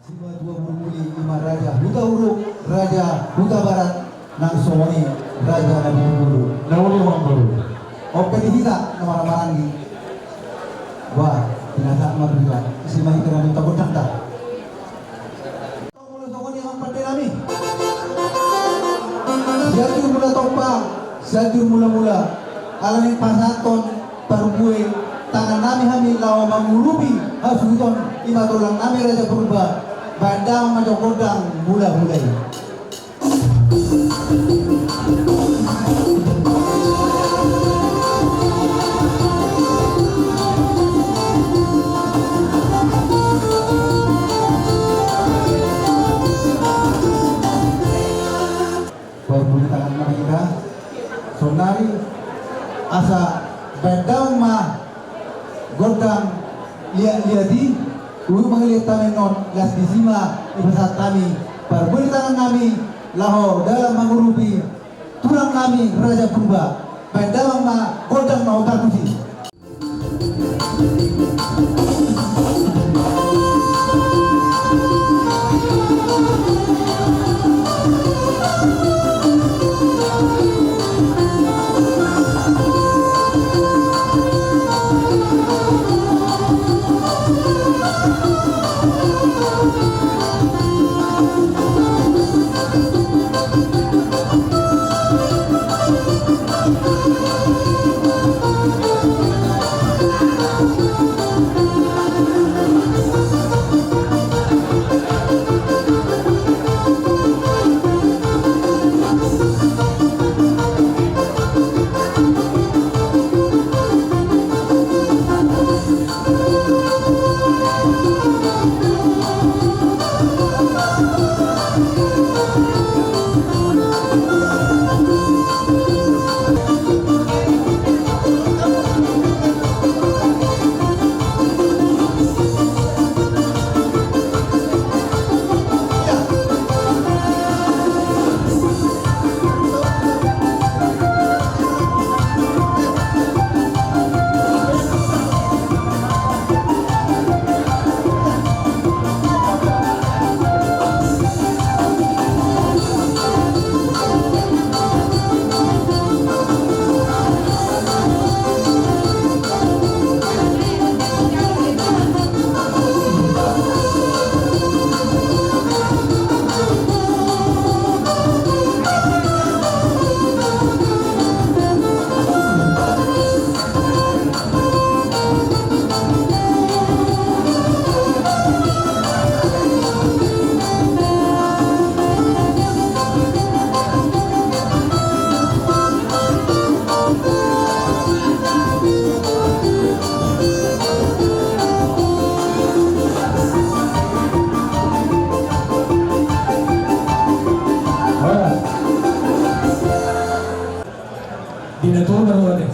Sima dua muli lima raja Huta Uruk, Raja Huta Barat, nang Somoni, Raja Nabi Bulu. Nauli orang baru. Oke di kita nama Marangi. Wah, binasa mabila. Sima kita namun takut tak. Mula Somoni ang pandai nami. Siatur mula tompa, siatur mula-mula. Alamin pasaton, parubue, tangan nami hamil lawa mangurubi, hasuton, imatulang nami Raja Purba. Bandang majokodang mula-mulai. Berbunyi tangan mereka, sonari asa bandang ma godang liadi. Ulu mengelit kami non las disima ibasat kami berbunyi tangan kami laho dalam mengurupi tulang kami Raja Purba bandang ma godang mau takuti.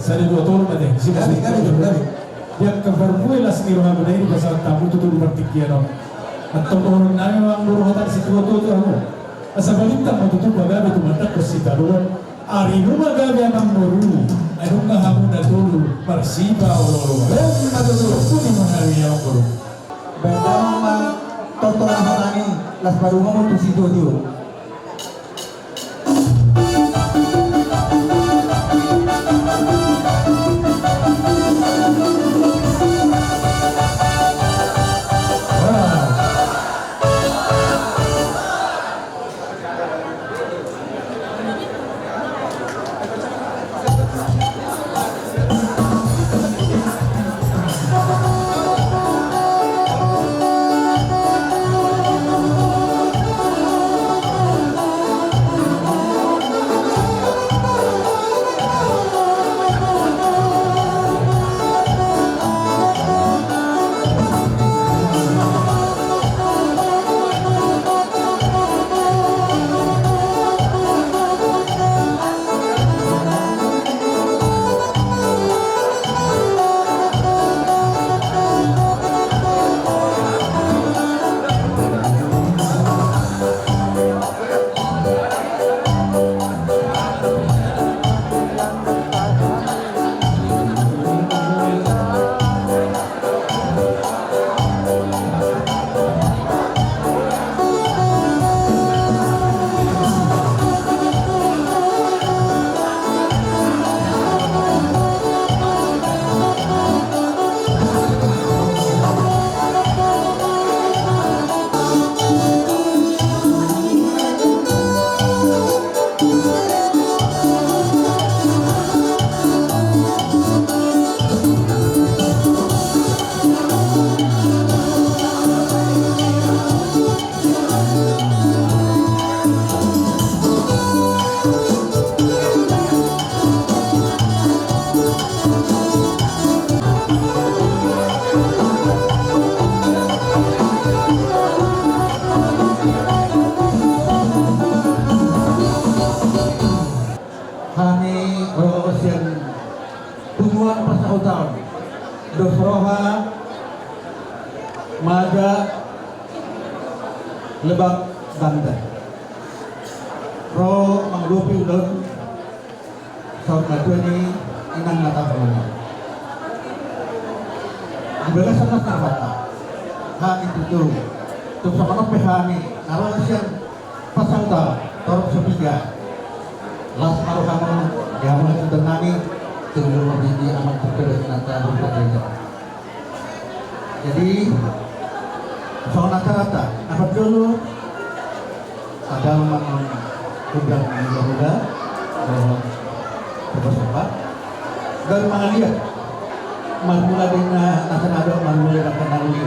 Sali dua tahun ada. Yang keberbuai las ni rumah benda ini pasal tamu tu di pertikian atau orang nami orang luar hotel si tua tu aku. Asal balik tak mau tutup bagaimana tu mata bersih daluan. Ari rumah gawe abang baru. Aduh kamu dah dulu persiba orang. Ada dulu pun mengawi yang baru. Bandang ma totolan hatani las baru mau tu si Jojo. ada Lebak Banten. Pro mangrupi ulun saud madu ini inang mata berlama. Bila sana terbata, hak itu tuh sama no PH ni, naruh siang pasang tar, torok sepiga. Las naruh kamu, dia mulai sedengani, tunggu lebih amat terkedes nanti berkata. Jadi soal rata-rata, apa dulu ada memang kuda muda coba dari mana lihat marmula dengan nasional marmula akan nali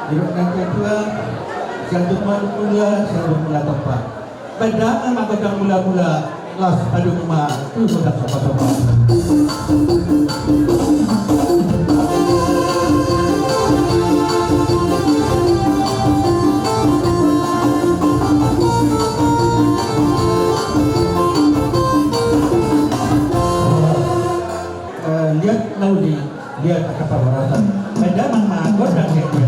di nanti dua jantung marmula mula tempat beda maka jangan mula-mula las adu rumah itu sudah sopa-sopa. Lihat nauli, lihat kepawaratan. Beda mama godang yang dia.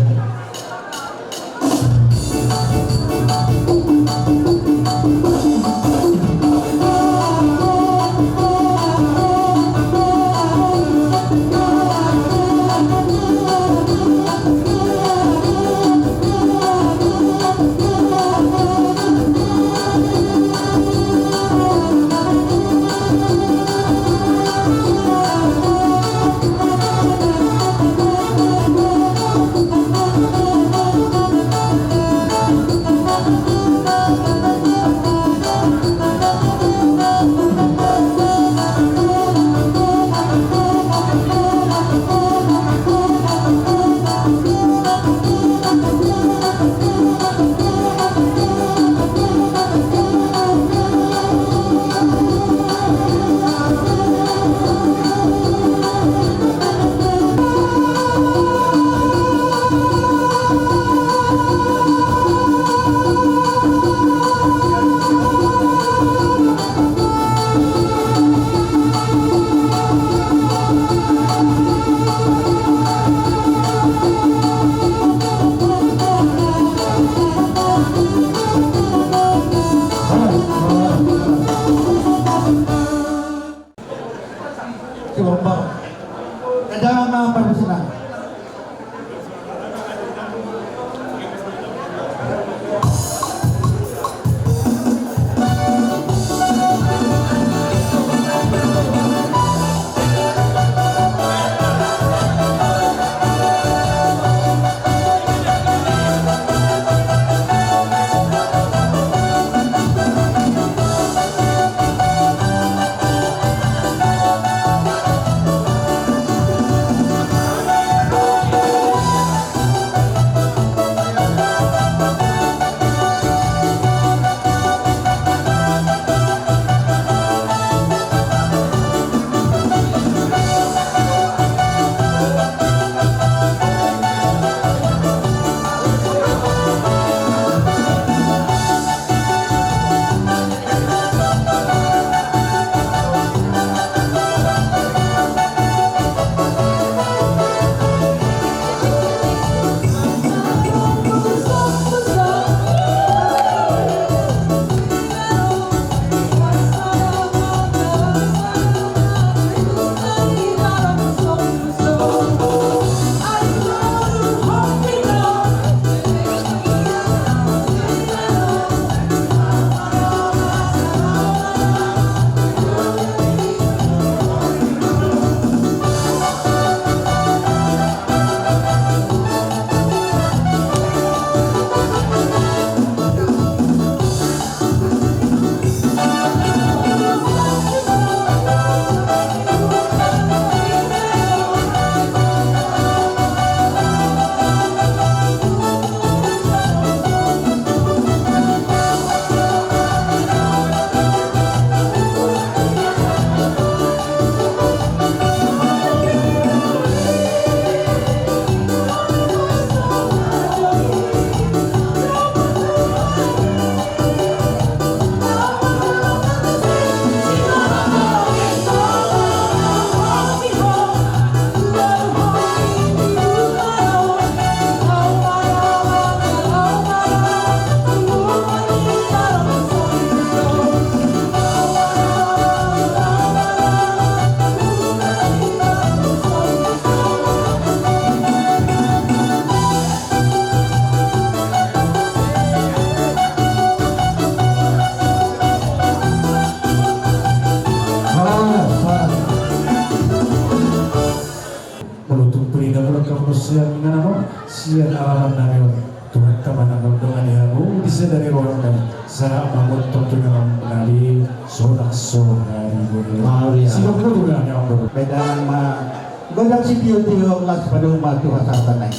dari Rwanda sa bangun tuntunan dari sodak hari Maria. Sino ko juga yang baru. Bedang ma godang si tiyo-tiyo las pada umat Tuhan tanay.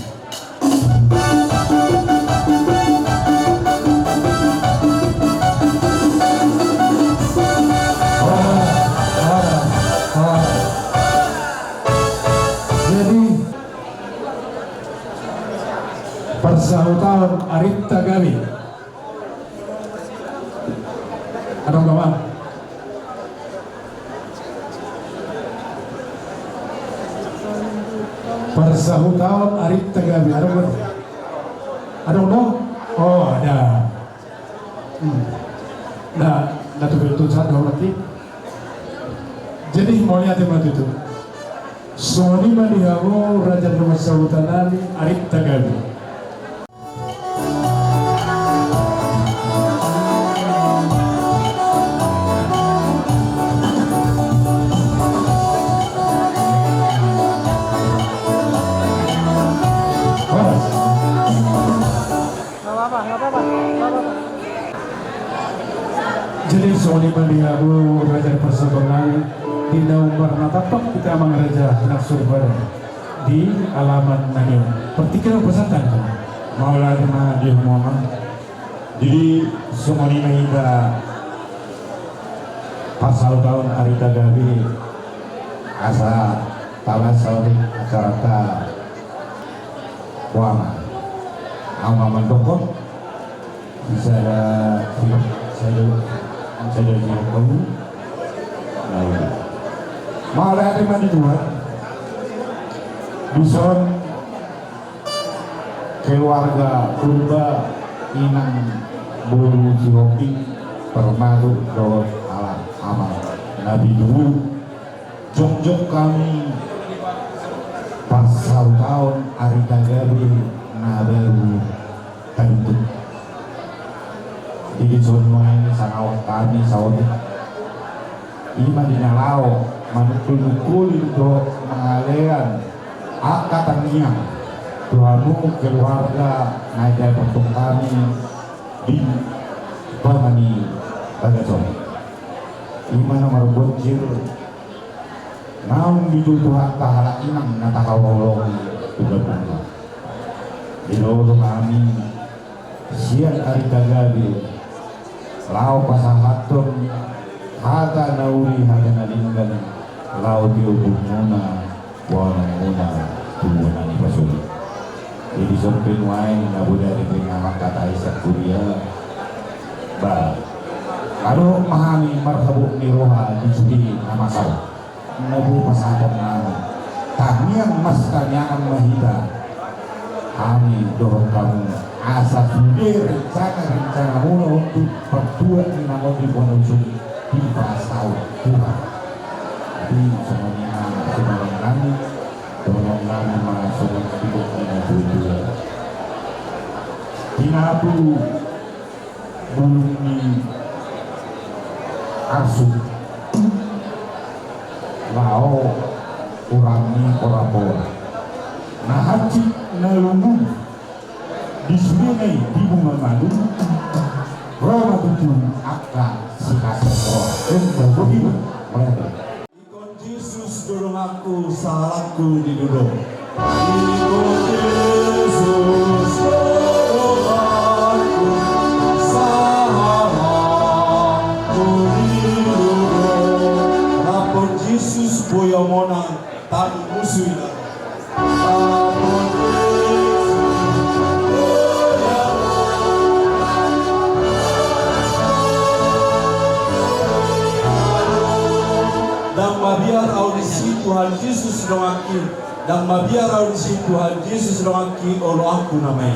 Jadi persahutan Arita Gawi. Anong gawa? Persahutan Arita Gawi. Anong gawa? Anong no? Oh, ada. Nah, betul satu berarti. Jadi mau lihat itu. Soni Madihawo Raja Rumah Sautanan Arita Gawi. Jadi Soni Madihawo Raja Persaudaraan di nomor natapak kita mengraja Naksurbar di alaman Nagel. Pertikan pesankan Maulana di Muhammad. Jadi semua ini kita pasal tahun Arita Gawi asa talas saudi acarata wama amaman dokok bisa saya kamu Maulana di mana tuan bison keluarga kurba inang bulu cihoki permalu dawat alam amal nabi dulu jok kami pasal tahun Arita Gawi nabaru tentu jadi semua ini sanawat kami saudi ima dinalao manukul itu mengalian akatan niang Tuhanmu keluarga naida untuk kami di Pamani Tagason ima nomor bocil naung bidul Tuhan tahala inang natakawalong tugas di lolo kami siang Arita Gawi lau pasahatun hata nauri hata nalinggan lau diubunguna wanamuna tumunan ipasuli jadi sompin wain nabu dari pengamak kata Aisyah kuliah ba kalau mahami marhabu niroha disuhi nama kau nabu pasahat nama tamiang mas tanyaan mahita kami dorong kamu asa sudah rencana mula untuk berdua di nama di Bonusung di pasal Tuhan. Jadi semuanya tolong kami masuk hidup dua. Tinabu bumi asu lao urangi korapora. Nah haji nalungu di sungai di bunga madu Roma tujuh akan si kasih dan begitu mereka ikon Yesus dorong aku salahku di duduk ikon Yesus dorong aku salahku di duduk rapor Yesus boyomona tak musuh mabiar audisi Tuhan Yesus doangki dan mabiar audisi Tuhan Yesus doangki olo aku namai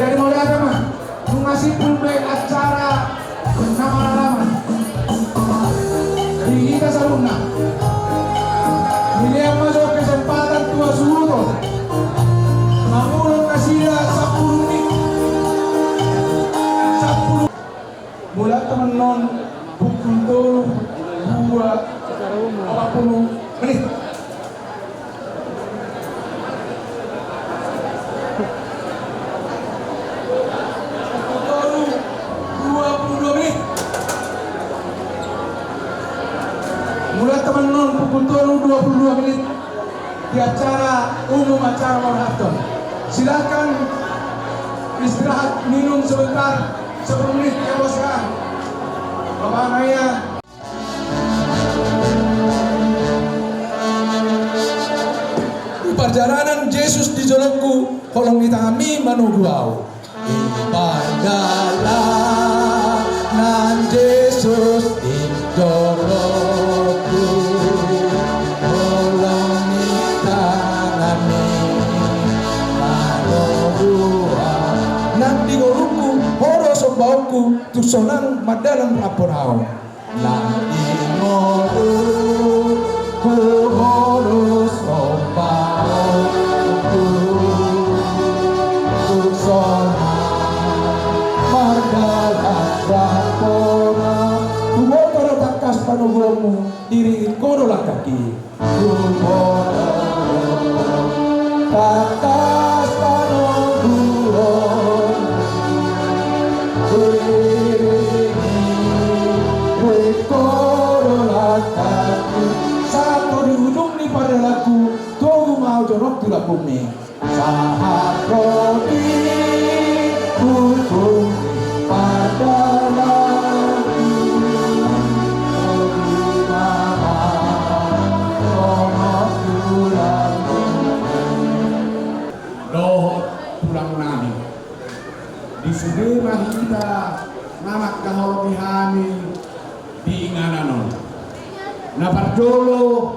Dari mulai agama mengasih pulpen acara bersama non pukul 2:40 menit. Mulai teman-teman pukul 22 menit di acara umum acara Manhattan. Silakan istirahat minum sebentar 10 menit ya bos ya. Bapak Naya. Perjalanan Yesus di jolokku kolong ditami manuguau. Perjalanan Yesus di jolokku kolong ditami manuguau. Nanti goruku horo sombauku tusonang madalang raporao. Nanti goruku horo sombauku tusonang madalang raporao. Kumotoro takas panugomu diri korolah kaki. Kumotoro takas panugomu satu di ujung ni pada laku tunggu mau jorok tulah bumi saat roti ujung pada laku dohot tulang nami di sudema kita namak kahologi hami di ingananon na parjolo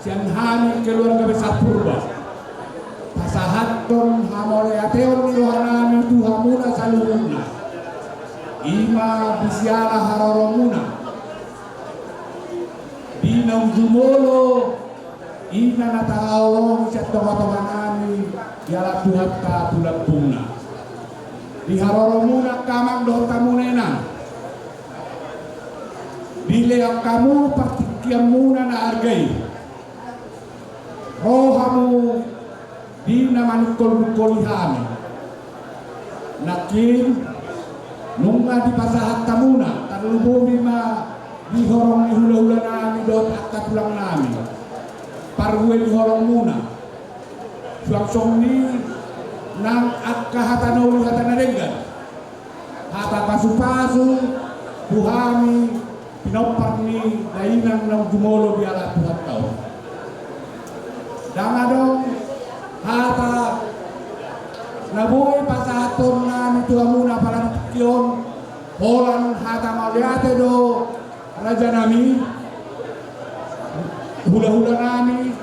sian hami keluarga besar purba pasahaton hamole ateon ni rohanami tuhamuna saluhuna ima bisiala haroromuna dina ujumolo ina natahawong siat tomatonganami yala tuhatta tulapuna di haroromuna kamang dohon tamunenan bila yang kamu partikian muna na argai rohamu di naman kolihami nakin nunga di pasahat tamuna tarlubumi ma di horong ni hula-hula nami dot akta pulang nami parwe di horong muna suang ni nang akka hatanolu hatanadengan hata pasu-pasu buhami pinopar ni dainang ng jumolo biala Tuhan tau. Dama dong hata nabuhay pasahaton na nito muna parang kiyon holan hata maliate do raja nami hula-hula nami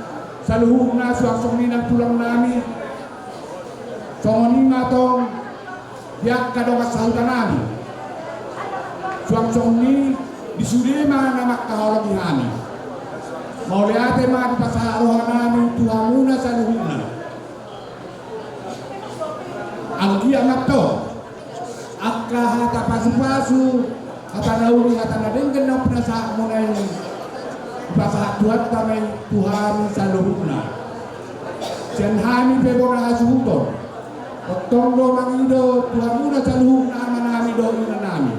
saluhug na suaksong ni nagtulang nami songonin nga tong biyak kadong kasahutan nami suaksong ni disudima na makahologi hani mauliate ma di pasaharohan nami tuhamuna sa luhuna ang kiamat to akka hata pasu-pasu hata nauli hata nadenggan na pinasaha mo na yung pasahat tuhat tamay tuhami sa luhuna siyan hami pebo na hasuhuton potong do mangido tuhamuna sa luhuna amanami do ina nami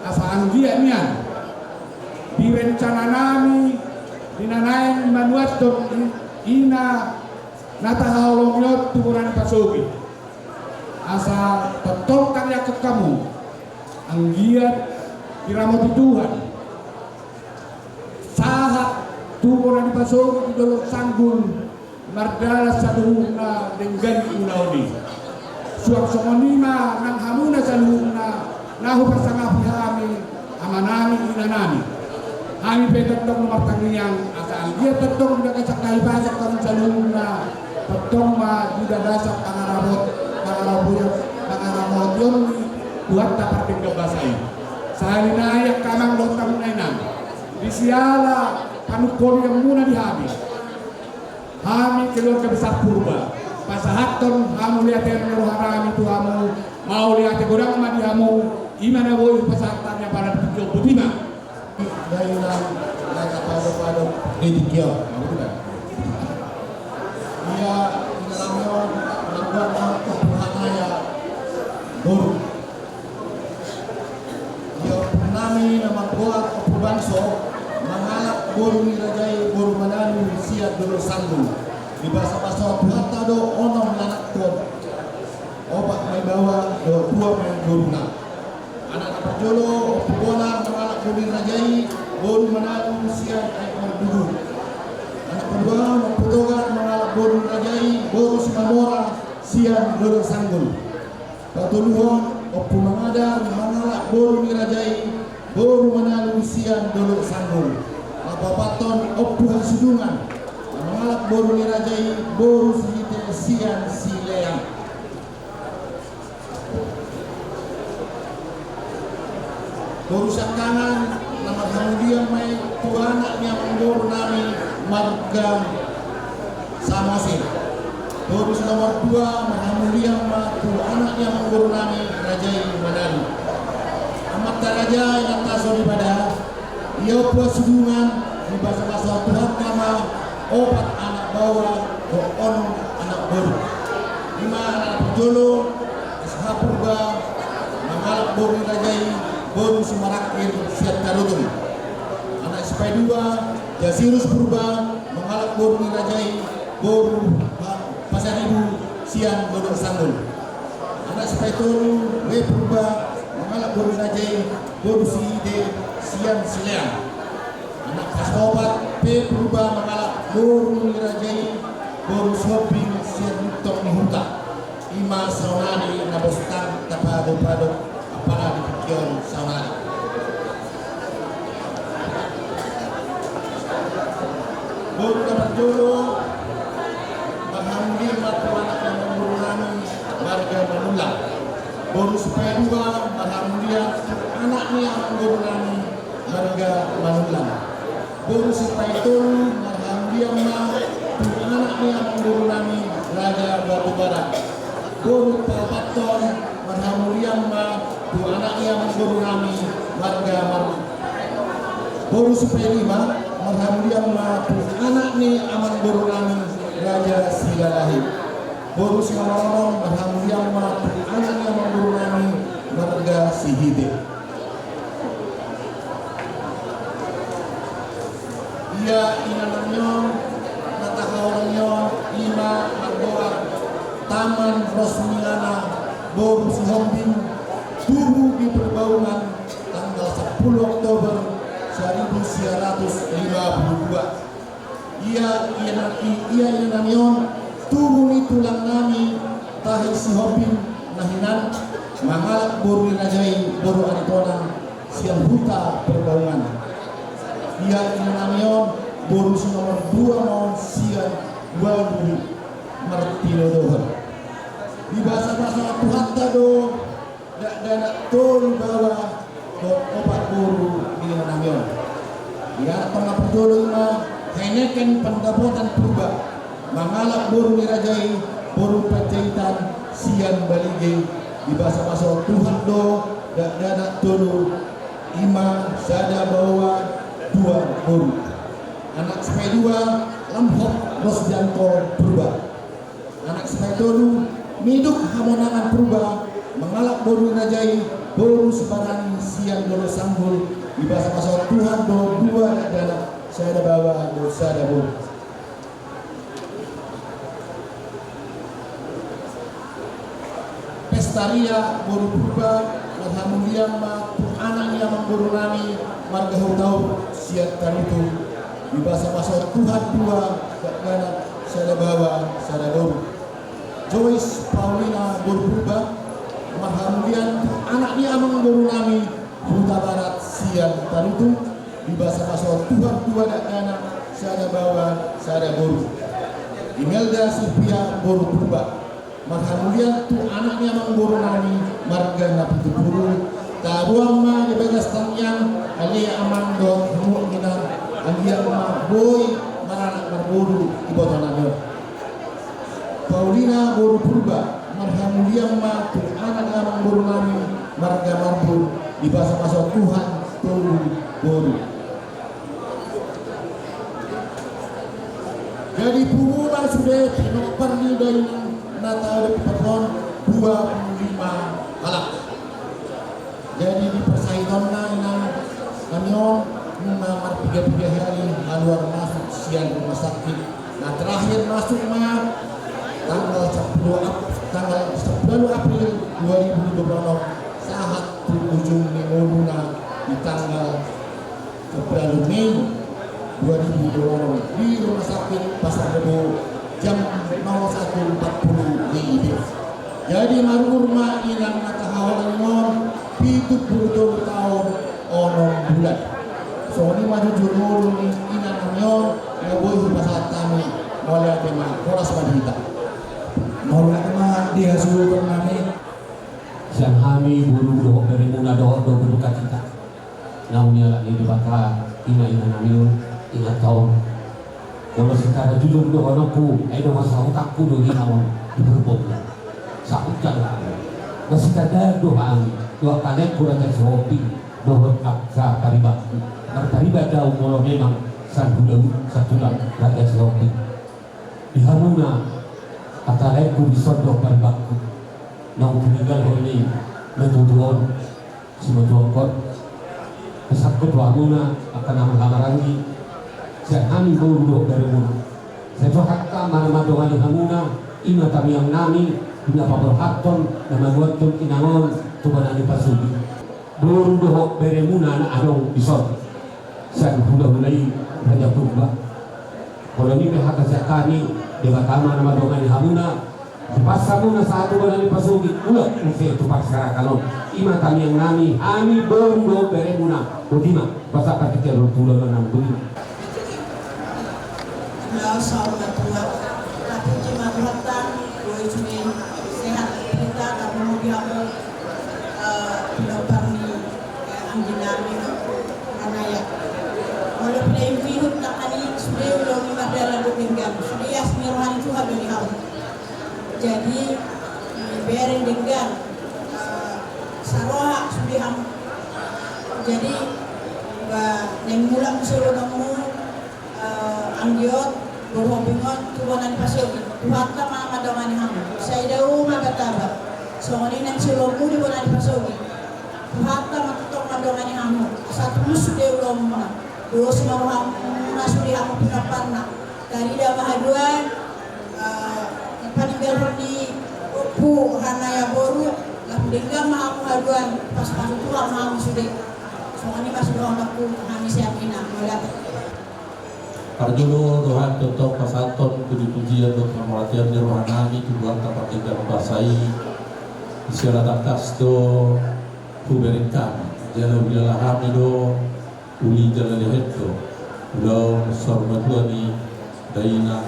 asa anggia niyan direncana nami dinanain manuaton ina natahawlong yot tukuran pasogi asa tetongkan ya ke kamu anggiat diramoti Tuhan sahat tukuran pasogi didolok sanggul mardala saduhuna dengan unauni suang songonima nang hamuna saluhuna nahu persangapi hami amanami inanami kami petong nomor tangiang asa dia petong tidak kesakai bahasa kamu saluna petong ma juga dasar pangarabot yon buat dapat digabasai salina ayak kamang lotang nainan disiala panukol yang muna dihabi kami keluarga besar purba pasahaton hamu lihat yang rohanami tu hamu mau lihat godang madihamu Imana boy pasartannya pada tujuh butima. Dailan mereka pada edikio. Ia di dalamnya melakukan kebuhananya boru. Ia purnami nama buat bangso mengalap boru nirajai boru mananu siat dulu sanggung. Di bahasa Tuhan do onom anak tuan obat may bawa do dua main boruna anak perjolo pebonan mengalak boru nirajai boru mananu siat ay dulu anak kedua memputogan mengalak boru nirajai boru simamora siat dulu sanggung patuluhon opu mengadar mengalak boru nirajai boru mananu siat dulu sanggung apapaton opu hasudungan mengalak boru nirajai boru sihite sian sileang boru sangkangan nama kemudian may tuanaknya mengboru nami marga samosin boru nomor 2 kemudian tuanaknya mengboru nami rajai manadu amat taraja yang taso di pada ia puas hubungan di bahasa Tuhan nama obat anak bawah on anak boru 5 anak perjolo ashab purba mengalap boru rajai boru sumarakir siat tarutung anak SPY 2 jasirus purba mengalap boru rajai boru pasar ibu sian boru sanggul anak SPY 3 W purba mengalap boru rajai boru sihide sian sileang anak pasobat P purba mengalap boru nirajai boru shopping sian tok nihuta ima saunani nabostang tapado apala di pikion saunani boru tabarjolo mahamdi matuanak yang memburunani warga menulang boru supaya 2 mahamdia anaknya yang memburunani warga menulang boru supaya itu marhamdiam ma anaknya mengurunami raja batu bara boru papaton marhamdiam ma anaknya mengurunami warga maru boru supaya 5 marhamdiam ma anaknya aman gurunami raja silalahi boru simamaron marhamdiam ma anaknya mengurunami warga sihide ia inanamnya natakawarannya 5 agora taman rosmiana boru sihombing tubuh di perbaungan tanggal 10 Oktober 1952 ia inanamnya tubuh tulang nami tahi sihombing nahinan mangalak boru nirajai boru aritonang siang huta perbaungan ia inanamyon boru nomor 2 non sian walu martino dohon di bahasa Tuhan tado dak tol bawa obat boru inanamyon ia tengah perjolo ima heineken pendapotan purba mangalak boru nirajai boru pajaitan sian balige di bahasa Tuhan do dak tolu ima sada bawa 2 boru anak SPY 2 Lamhok Rosjanto Purba anak SPY 2 miduk hamonangan Purba mengalak boru nirajai boru sebarani siang boru sanggul di bahasa Tuhan do 2 dan saya ada bawa dosa ada boru pestaria boru Purba alhamdulillah anaknya mengboru nami marga hutau siat tarutu di bahasa Tuhan 2 dan saya bawa saya boru Joyce Paulina boru Purba alhamdulillah anaknya mengboru nami Huta Barat siat tarutu di bahasa Tuhan 2 dan saya bawa saya boru Imelda Silvia boru Purba alhamdulillah anaknya mengboru nami marga napitu puru tabuang ma di bagas tangyang alia aman do mungkinan alia ma boy maranak marboru ibotananyo Paulina boru Purba marhamuliang ma anak amang boru nami marga mampu di bahasa Tuhan tulu boru. Jadi pengumuman sudah pergi dari Natal di Patron 25 malam. Jadi di persaingan kanyon nomor 3 hari keluar masuk siang rumah sakit. Nah terakhir masuk tanggal 10 April 2026 saat ujung minggu di tanggal 11 Mei 2026 di rumah sakit Pasar Rebo jam 01.40 WIB. Jadi marumah ilang natahawalan mon 70 tahun onom bulan. So ini maju jurul ilang namyon ngaboy pasat kami mulai tema koras badita. Mulai tema dia suruh kami. Siang kami buru doh dari mula doh berduka cita. Namun lagi di baka ina namyon ingat tahun. Kalau sekarang jujur doh anakku, doh masa otakku doh inawan berbobot. Sakit jalan. Masih kadang doh kami. Dua kali kurang tersopi doh aksa pariba. Pariba jauh kalau memang san budau satu lang rakyat sopi. Di hamuna kata leku disodok paribaku. Nang meninggal ini menuduhon si menuduhon kesakut wamuna akan nama-namarangi saya kami baru dari muna saya hakka mana-madongan hamuna ina kami yang nami ina paberhaton nama buatun inangon tubanan pasugi baru doh dari muna na adong disod saya mulai raja tumba kalau ini hakka saya kami debatama nama-madongan hamuna pasal muna satu bulan pasugi ulah mesti itu pasal kalau ima kami yang nami ami baru bere muna udima pasal ketika rotulah enam bulan. Nah, saudara tua, tapi cuma berhutang, gue cuma sehat kita, tapi mau diamu dokter ni anjinami karena ya kalau play virus tak ani sudah udah mengadala denggan sudah ya semirohan itu habis dihau. Jadi berin dengan saroha sudah ham. Jadi yang mula musuh kamu anggiot berhubungan tuanan pasogi. Tuhan tak mana dengan ham. Saya dah rumah betapa. Soalnya nang silomu di mana pasogi. Tuhan tak mana dengan ham. Satu musuh dia belum mana. Dua semua ham nasuri ham pinaparna. Dari dah bahaduan. Paninggal di Upu Hanaya Boru Lapdingga maaf haduan pas masuk tua maaf sudah soalnya masih doang aku kami siap ina melihat Arjuno Tuhan tetap pasaton puji-pujian untuk pemerhatian di rohanami Tuhan dapat tinggal membasai istilah atas do kuberikan jalan bilah hamido uli jalan lehetto ulau sormatuani daina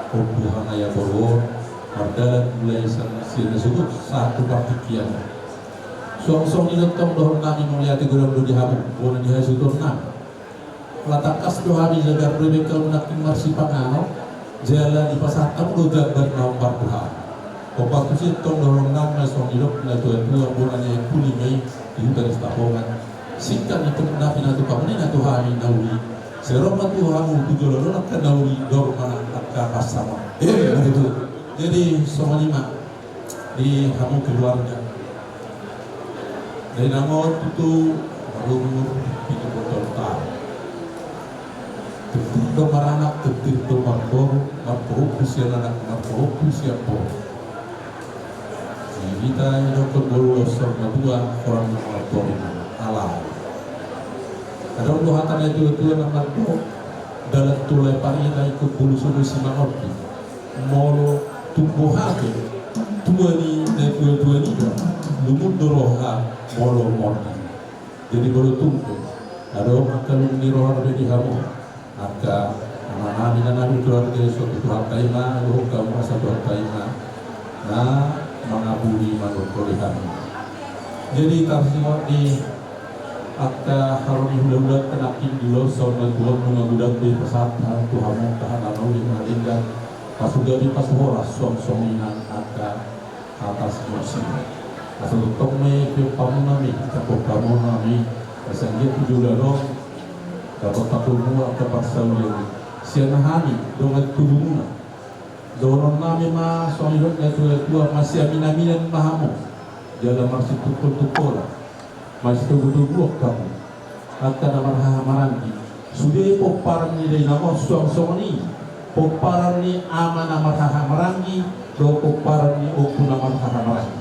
Upu Hanaya Boru Ardalan mulai sini sudut satu partikian. Song inetong dohon kami melihat gurau di habu, boleh dihasutun nam. Latakas dohani jaga berbekal menakin marsi pangano, jalan di pasar tamu gambar nomor Tuhan. Opak kusit tong dohon nam song ilok na tuan bulan yang kulimai di hutan istapongan. Singkat itu menakin atu kamu na Tuhani nauli. Seroma Tuhan tujuh lorong kan nauli dorman angka pasama. Begitu. Jadi sama lima di kamu keluarga dari nama itu baru itu botol tar ketika maranak ketika marpor usia anak marpor usia por kita dokter baru sorga dua orang marpor alam ada luhatan itu nama marpor dalam tulai parina ikut bulu sunu simangopi molo tumbuh hati tua ni dan tua ni lumut doroha molo mona jadi baru tumbuh ada orang kalau ni roh ada di hamu maka anak-anak dan anak keluarga suatu Tuhan taima roh kamu masa Tuhan taima nah mengabuli manut kolehan jadi kasih di akta haruni bulan-bulan kenakin dulu sama Tuhan mengagudak di pesantren Tuhan tahan lalu di Malinda Pasugari pasuhoras som-sominan atas musim asal tong me ke pamu nami kapok kamu nami asal dia tujuh lalong dapat takul mua ke pasal yang siapa hani dongat kubuna dorong nami ma suami dok ya tua masih amin-aminan mahamu jalan masih tukul-tukul masih tunggu-tunggu kamu akan nama maranti sudah poparan ni dari nama suang-suang ni poparan ni aman nama marangi do poparan ni oku nama marangi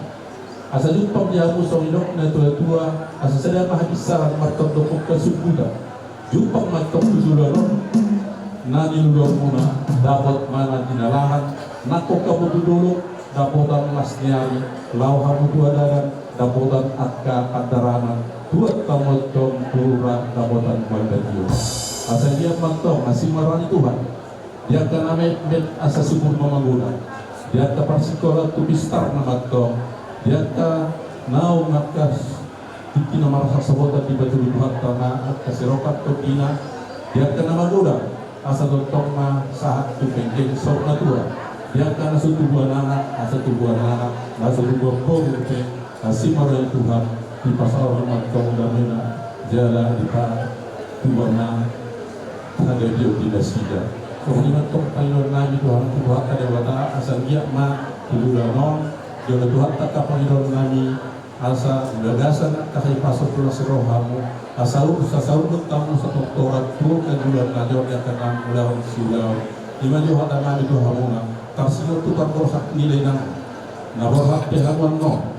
asa jumpa dia aku suami dok na tua-tua asa sedang mahabisaran martok dokok kesukuda jumpa martok tujulan nani luar muna dapat mana dinalahan nakok kamu dulu dapotan mas nyari lau hamu dua dadan dapotan akka kadaranan dua tamu dom pura dapotan malbetio asa dia mantong masih marani Tuhan dia akan met asa subur mamaguna dia akan persikola tupistar namatong dia akan nau nakas tikina marasa sabota di batu Tuhan tanah kasirokat topina dia akan namaguna asa dotong ma saat tu penting sok natura dia akan asa tubuhan anak asa tubuhan pengurus kasih marah Tuhan di pasal hormat kau damina jala di pa tubuhan ada dia tidak sida kemudian tong pailon nabi Tuhan ada wata asal dia ma tubuhan jodoh Tuhan tak kapalon nabi asa gagasan kahai pasal pula serohamu asal tamu satu torat turun ke bulan najor yang akan melawan silau lima juga ada nabi Tuhan muna tarsilo tukar korsak nilai naborhak pehamuan no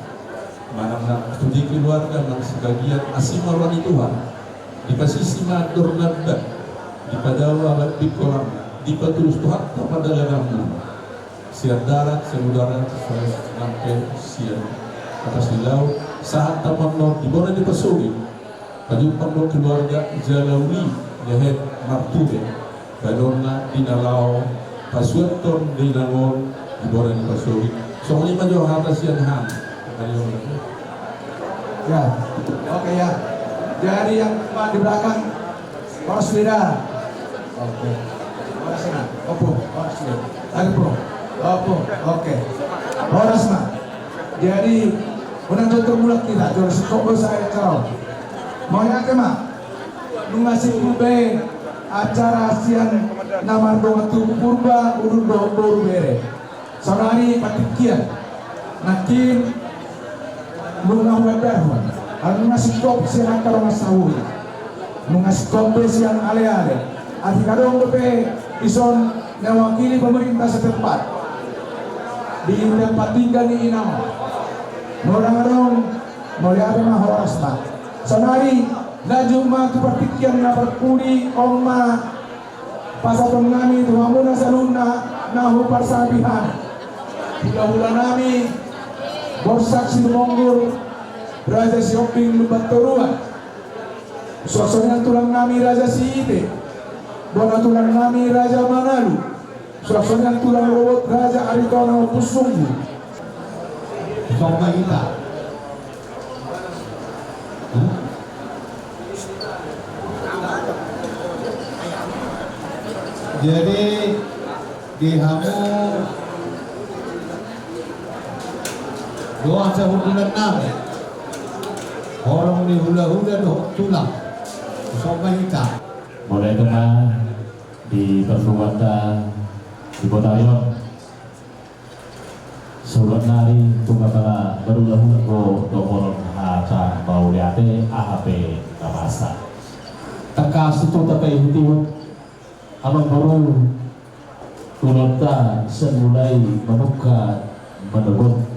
mana studi keluarga nang sebagian asimaran Tuhan di posisi matur nada di padawa di kolam di patulus Tuhan kepada ladamu siar darat semudara sampai siar atas di laut saat taman no di bona di pasuri pajumpang no keluarga jalawi lehet martube balona dinalau pasueton dinangon di bona di pasuri soalnya majo atas yang ham Ya, oke ya. Jadi yang di belakang Poros Lida. Oke. Poros sana. Opo, Poros Lida. Lagi pro. Opo, oke. Poros mah. Jadi unang tutur mulut kita terus kok saya kalau. Mau yang kemah? Ngasih kube acara siang nama doa tu purba urut doa bere. Saudari patikian. Nakin Lunga weberman, ang ngasih kop siang karong sahur, ngasih kop siang ale-ale. Ati kadong dope ison mewakili pemerintah setempat di tempat tinggal ni inang. Orang-orang melihat mah horas mah. Sanari laju mah tu pertikian na perpuni oma pasapong nami tuhamuna saluna nahu parsabihan. Hula-hula nami Borsak si Monggur Raja Sioping Lubat Toruan Suasana tulang nami Raja Siite Bona tulang nami Raja Manalu Suasana tulang robot Raja Aritono Pusunggu Sama kita jadi di Hamu doa sa hubungan namin orang ni hula-hula doa tulang sama kita mulai kena di perbuatan di Botayon surat nari tunga para berulah-ulah ko domoron aca bauliate AHP kamasa takas itu tapay hutiwot amang baru tulota semulai menuka menegot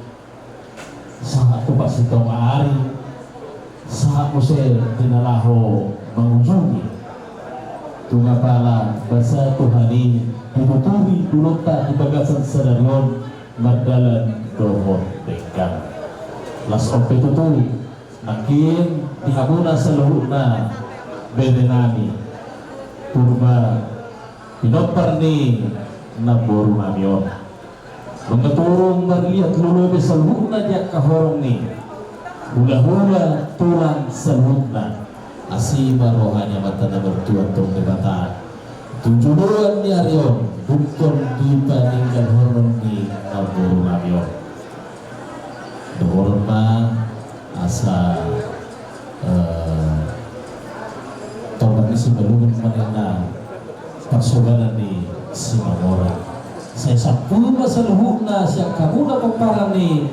saat tu pas itu maari saat musel dinalaho mengunjungi tunga pala basa Tuhani dituturi dulota di bagasan senarion mardalan dohon dekan las ope tuturi makin dihabuna seluruhna bedenani purba pinopar ni naburu namion mengeturung berlihat lulu beselhuna dia kahorong ni hula-hula tulang selhuna asiba rohanya matana bertuan tong debatan tujuan ni arion bukan dibandingkan horong ni naburu namion Dohorma asa tobat sebelum mengenal persoalan di Simamora. Saya sapul masaluhna siang kamu na paparani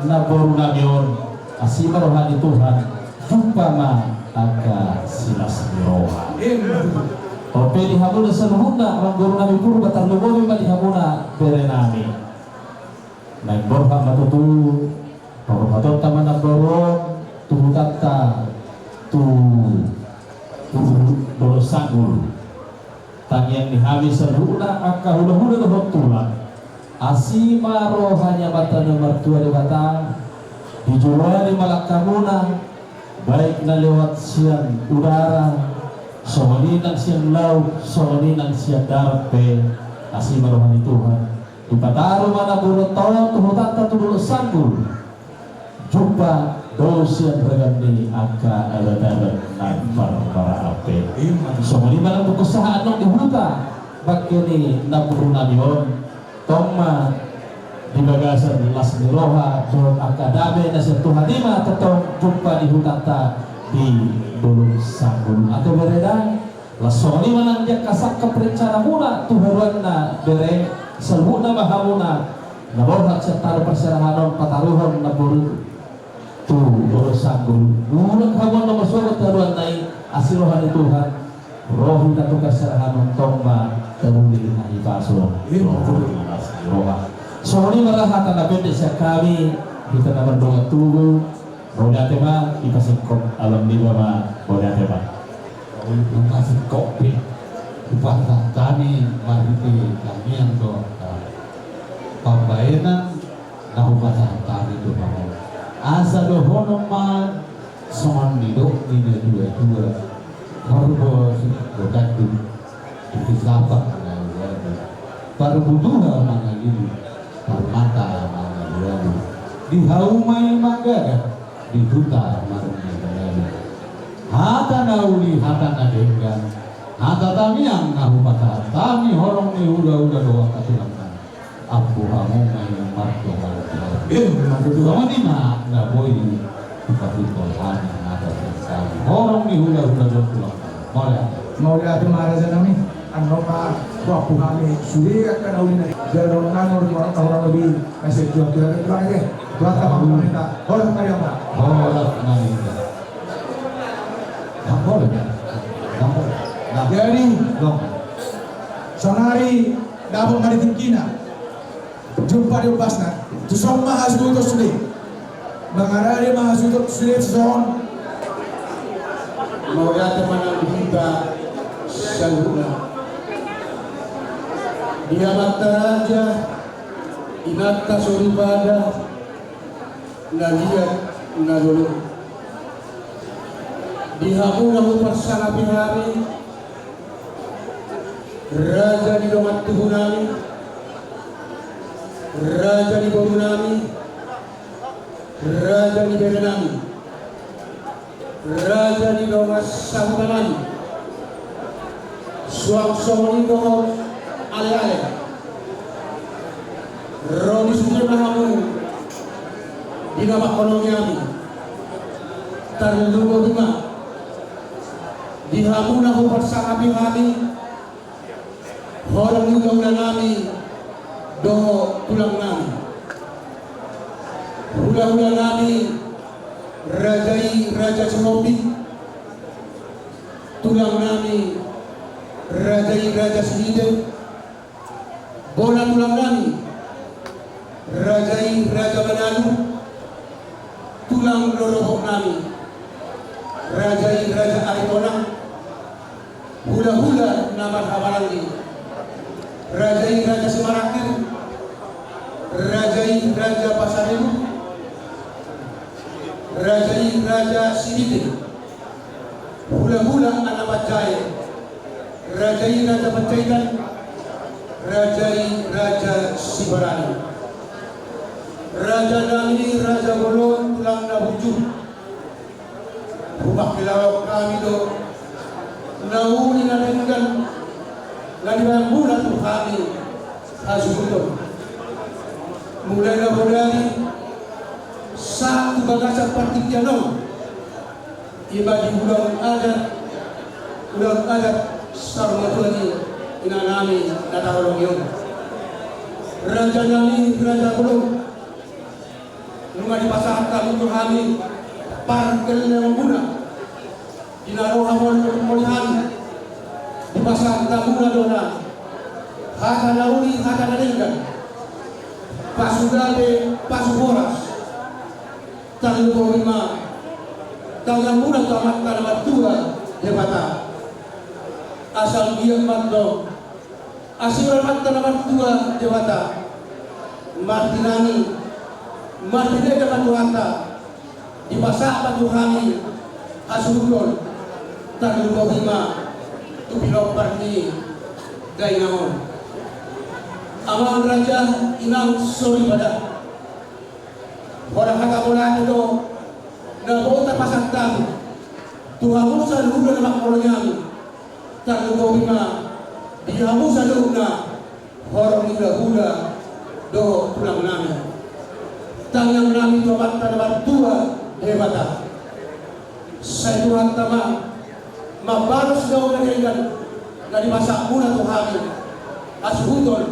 na baru namion asima rohani Tuhan jumpa ma aga silas miroha. Ope di hamuna saluhna orang baru nami puru batar lumomi ma di hamuna bere nami. Naik borha matutu Pagkaton taman na borong tuhutata tu dolosangul tangyang dihabis sa luna aka hula-hula na tulang asima rohanya bata na martua di batang dijual di malakamuna baik na lewat siang udara soalinang siang laut soalinang siang darat pe asima rohani Tuhan di pataro mana burotong tuhutata tu dolosangul jumpa dosen regani aka ada-ada nampar para ape. Semua di mana berusaha nong dihuta bakini napuru namion toma di bagasan las miroha don akadame nasir Tuhan lima tetong jumpa di hutata di dulu sanggul atau beredang las semua di mana dia kasak keperencana muna tuhuran na bere selmuna mahamuna naborhak serta perserahanon pataruhon naburu tu boros sanggul bulan kawan nomor suara taruhan naik asal rohani Tuhan roh kita tukar serahan tomba teruli nahi pasul roh soalnya malah hata nabi desa kami kita nak berdoa tubuh roda tema kita singkong alam di bawah roda tema Terima kasih kopi upah kami mariti kami yang do pambayanan nahubatan kami do mau asa dohono ma son nidok nina dua korbo bodatu dikisapa na wadu parbuduha mga gini parmata mga wadu dihaumay magaga di huta marunay wadu hata nauli hata nadenggan hata tamiang nahubata tami horong ni hula-hula doa katulangan apu hamong may marto kamu di mana nggak boleh dikasih Tuhan yang ada sekali orang di hula-hula pulang Mau lihat maharaja nami ano ka waktu kami sudah akan awin dari jalan orang lebih kasih jual-jual itu aja buat apa pemerintah orang kaya apa orang nani nggak boleh nggak jadi dong sonari dapat maritim kina jumpa di Basna tusong mahasiswa sudah mengarah mahasiswa sudah son mau datang mana kita saluna dia mata raja inata suribada nalia nalulu dihamuna persana bihari raja di domat tuhunami raja di borunami raja di berenami raja di domas sahutanami suang-suang dohor ale-ale Roni sudah mahamu di nama koloniami terlugo bima dihamuna ho bersama bihami orang juga nami do tulang nami hula-hula nami raja Cimobi tulang nami raja Sehide bola tulang nami raja Manado tulang lorohok nami raja Aritona hula-hula nama Hawalangi raja Semarakir raja Pasaribu raja Sihide hula-hula anak Bajai raja Bajaikan raja Sibarani raja Dami raja Golon tulang Nabuju rumah kilawak kami do nauni na dengan laliban bulan tu kami asubuh mulai na bodani gagasan partikiano iba di ulang adat sarmatulani inanami natarong yun raja nami raja bulong nunga di pasahan kami turhami parkel yang muna dinaro hamon pemulihan di pasahan kami dona hata nauni hata naringgan pasugale pasuboras tanggal 5 tanggal muna tamat kalamat tua debata asal dia matdo asiran mat kalamat tua debata martinani martine dapat tuhanta di pasak batu kami asudon tanggal 5 tu bilog parti gay ngamon amang raja inang sori pada orang kata bola itu na bota pasantang tuhamu sa luna na makoronyang tanggo bima dihamu sa luna horong hula do pulang namin tangang namin tuamat tanaman tua hebata sa Tuhan tama mabalos daw na ringan na di masa muna tuhami asuhutol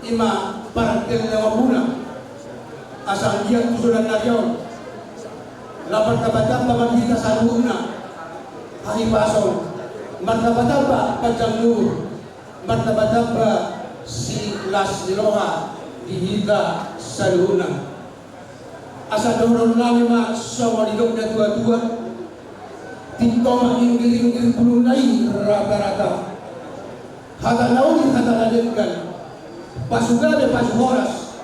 ima parangkel na muna asal dia tusulan na yun lapan kabatang pamagita sa luna hahipasong martabatang ba panjang luhur martabatang ba si Las Niloha dihita sa luna asal dorong namin ma samalidog na tua-tua tinto mainggiring-giring pulunay rata-rata hata nauli hata nalingan pasugade pasuhoras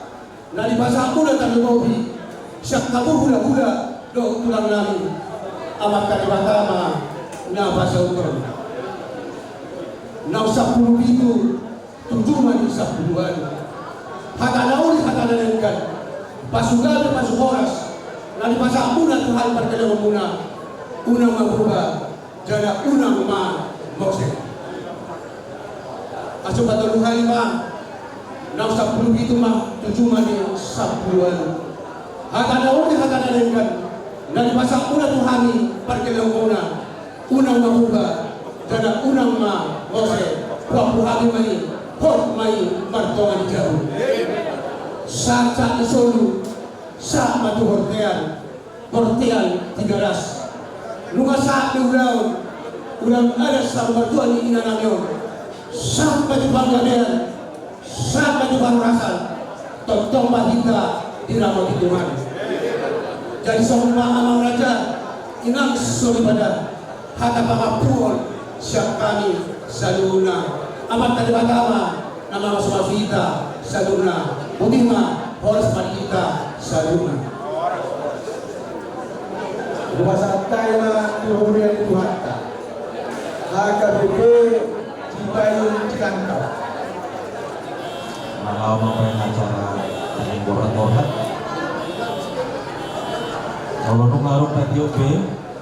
na di basa ako na talumobi siya kamu hula-hula do tulang namin amat kalibatama na basa utron na usap puluh itu tujuman usap puluhan hata nauli hata nalingan pasugade pasuhoras na di basa ako na tuhal parkalawang muna unang mabuba jana unang ma-mose aso patuluhan ma na usap puluh itu mah tujuman yung sapuluan hata nauli hata nalingan na di basa una tuhani parkalawang muna unang mabuba jana unang ma-mose wapuhagi may hot may martongan jauh sa isolu sa matuhortean hortean 13 nunga sa ulaw ulang ada sa batuan ni inanamyon sa patibangganan sa patibangurasan tontong mahita diramot ituman jadi semua amang raja inang solipada hata pangapuon siap kami sa luna amat kalibagama na mga sumafita sa luna budima horas panita sa luna Rumah tayo na tuhurian itu hatta HKBP Cipayung Cikangkap Kalau mau acara yang borat-borat kalau nung larung tadi oke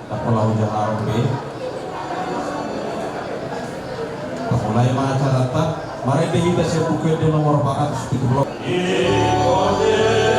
tak pulau jalan oke mulai acara tak mari kita siap buka di nomor 430 Maria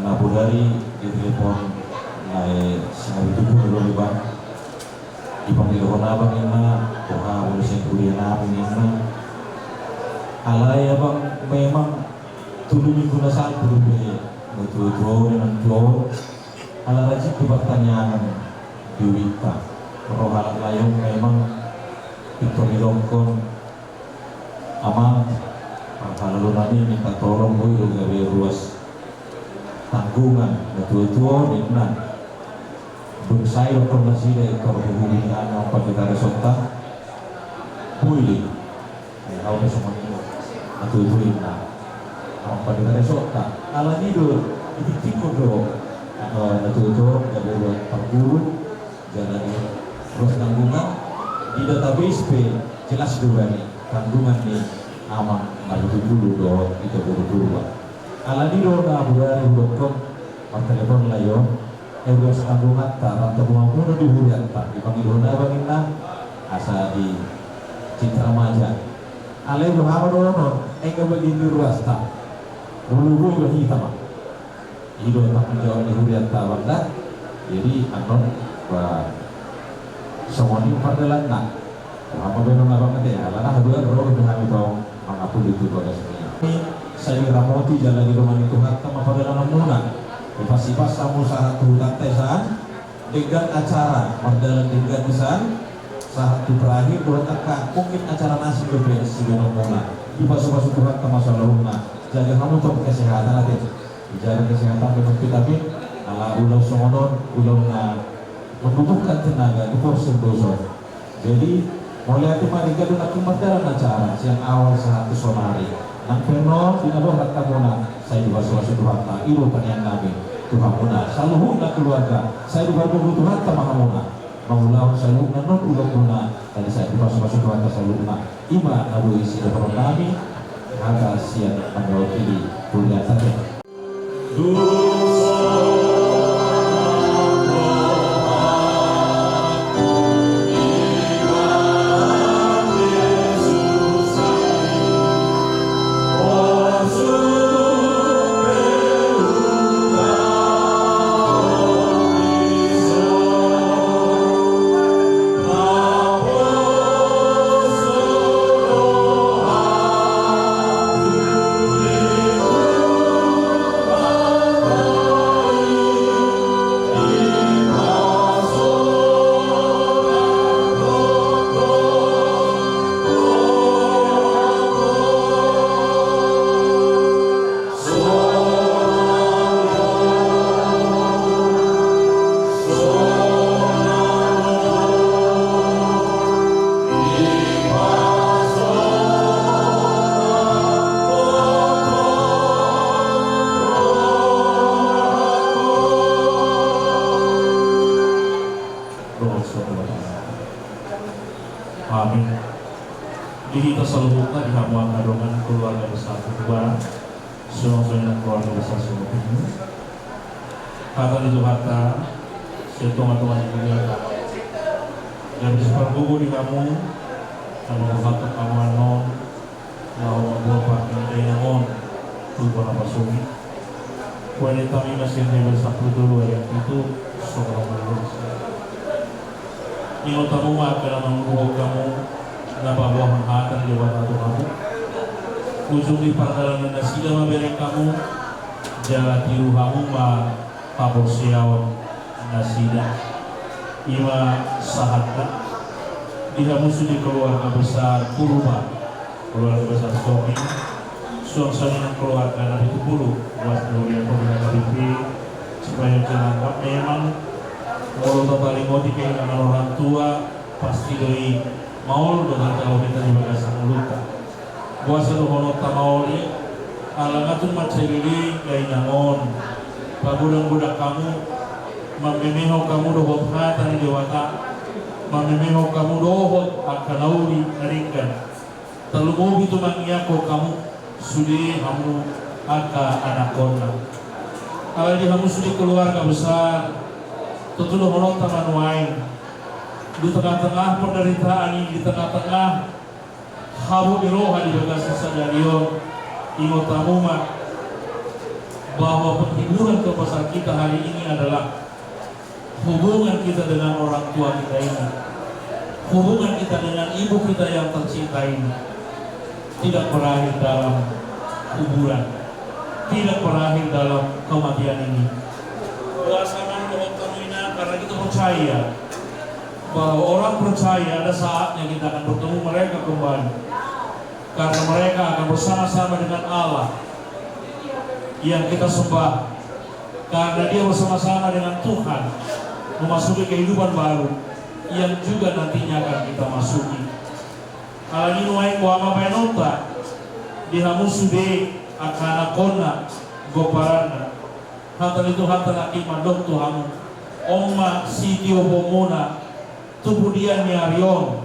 Nabudari di telepon naik sinabi tubuh dulu bang dipanggil abang ina doa boleh kuliah nabi ina alaya bang memang tulungi guna saat berubah betul-betul dengan flow ala rajin ke pertanyaan diwita rohalat layong memang Victory Longkong amal kalau nanti minta tolong gue gawe ruas tanggungan betul-betul dengan bersai lokasi dari perhubungan apa kita resota boleh tahu semua itu betul-betul ini apa kita resota ala nido itu do betul-betul gawe ruas tanggungan jalan ruas tanggungan di database jelas dua nih tanggungan nih aman malu dulu do itu buru-buru ala di roda budaya hukum telepon layo ruas tanggungan tak rantai bunga kuno di hurian tak dipanggil roda bangina asa di Citra Maja ala itu apa dono begini ruas tak bulu-bulu hitam itu tak menjawab di hurian tak bangda jadi anon semua ini perdelan nak apa benar abang ya lana dua roh dengan itu mengapun itu pada ini saya ramoti jalan di rumah itu hatta perdelan muna pas kamu saat hutan tesan dengan acara perdelan dengan tesan saat itu terakhir berangkat mungkin acara nasi BPS di muna di pas-pas Tuhan ke masalah rumah jaga kamu untuk kesehatan nanti jaga kesehatan dengan vitamin ala ulang songonon ulang membutuhkan tenaga di porsi dosa. Jadi mulai itu mari kita nak kumataran acara siang awal saat sonari. Nang peno dinado hatta muna saya dibasuh Tuhan ta ibu panian nabi Tuhan muna saluhu na keluarga saya dibasuh Tuhan ta mahamuna maulah saluhu na non ulah muna tadi saya dibasuh Tuhan ta saluhu na ima abu isi depan nabi ada siang panjawili kuliah tadi. Amin. Dihita salubukna dihamuan kadongan keluarga besar kedua Suang-suang keluarga besar semua ini kata itu kata setongan-tongan keluarga yang bisa gugur di kamu kamu kata kamu anon mau buat pakai dengan tujuan apa sumi wanita ini masih bersatu dulu yang itu seorang manusia ini tamu akan menghubung kamu napa buah menghatan di bawah kamu ujung di perjalanan nasi dalam bereng kamu jalan tiru kamu ma pabor siawan nasida ima sahatka di kamu sudah keluarga besar Purba keluarga besar Somi suang-suang keluarga Nabi Tupulu buat keluarga pemerintah TV supaya jangan memang kalau paling mau dikaitkan orang tua pasti dari maul dengan kalau kita juga sangat luka kuasa tu kalau tak mauli alangatun macam-macam kain nangon pagudang-gudang kamu mememeho kamu dohot hatan dewata mememeho kamu dohot akan nauri naringkan terlalu itu mangiako kamu sudah kamu akan anak kona kalau di kamu sudah keluarga besar tentu dohot taman di tengah-tengah penderitaan ini, di tengah-tengah habu iroha di bagasi sadarion ingotamu mak bahwa penghiburan terbesar kita hari ini adalah hubungan kita dengan orang tua kita ini, hubungan kita dengan ibu kita yang tercinta ini tidak berakhir dalam kuburan, tidak berakhir dalam kematian ini. Karena kita percaya bahwa orang percaya ada saatnya kita akan bertemu mereka kembali, karena mereka akan bersama-sama dengan Allah yang kita sembah, karena dia bersama-sama dengan Tuhan memasuki kehidupan baru yang juga nantinya akan kita masuki. Alagi nuai kuama penota dihamusude akana kona goparana hatan itu hatan akiman dok Tuhan Oma sitio pomona tubudian nyarion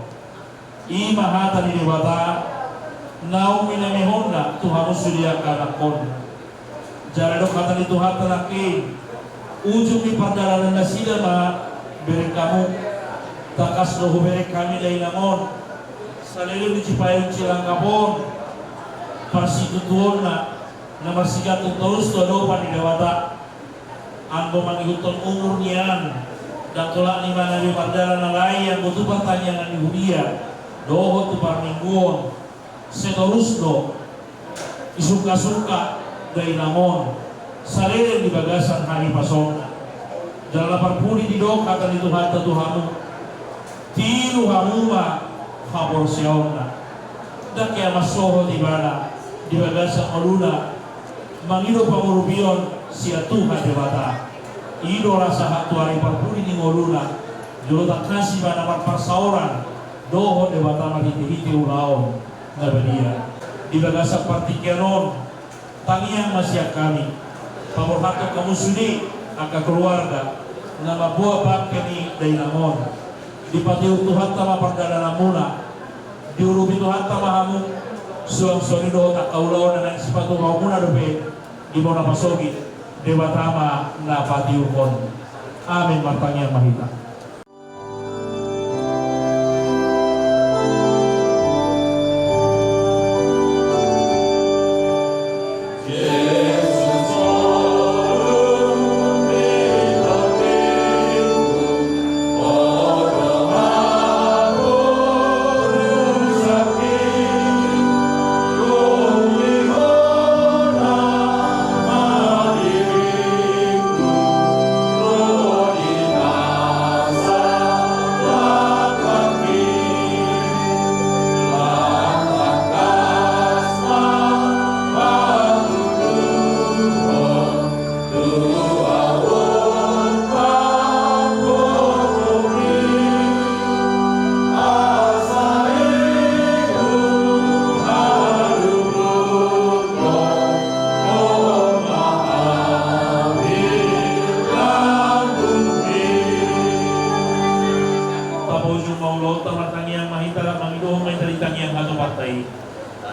ima hatan ini bata naumi namehona Tuhan sudia akana kona jara dok hatan itu hatan akin ujung di perjalanan nasida ma beri kamu takas lohu beri kami dari namon salilun di Cipayung Cilangkapon parsitutuon na marsigatong terus dodopan di dewata anggo mangikuton umur niyan dan tolak ni mana di perjalanan lain yang butuh pertanyaan di Hudia doho tu parmingguon seterus do isuka-suka dari namon salilun di bagasan hari pasona jalan parpuni di doka kan itu hata Tuhamu tiru hamuma favor siaona dan kaya masoho di mana di bagasan aluna mangido pamurubion sia Tuhan debata ido rasa hatu hari parpuni di ngoluna jolo tak kasih bana parsauran doho debata mahiti-hiti ulaon nabadia di bagasan partikianon tangiang masih kami pamor hatu kamu sudi aka keluarga nama buah bakeni dari namon di patiu Tuhan tama perdana namuna diurubi Tuhan tama hamu suang sonido tak kaulawan dan sifatu maumuna dobe di bona pasogi dewa tama na patiu kon amin martanya mahita.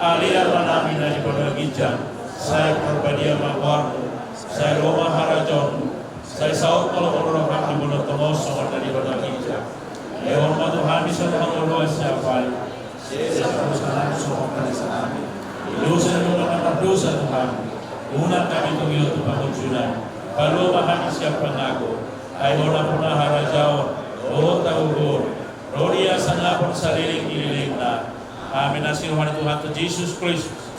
Aliran manami dari Pagagijang, saya Perbadia Mawar, saya Roma Harajon, saya Saud Kolokorohan di Bulan Tomoso dari Pagagijang. Hormat Tuhan bisa mengeluarkan siapa? Saya teruskan soal kalisan. Dosa menggunakan dosa Tuhan. Una kami tunggil tu pangkujunan. Kalau mahan siapa ngaku? Ayona punah Harajaon, Rota Ugur, Rodia Sanapon Sariling na. Amin asih Tuhan Yesus Kristus.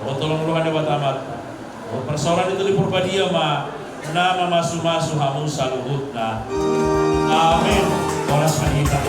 Tolong Tuhan lewat amat. Persoalan itu di Purbadia ma nama masu-masu hamu saluhutna. Amin. Oras manita.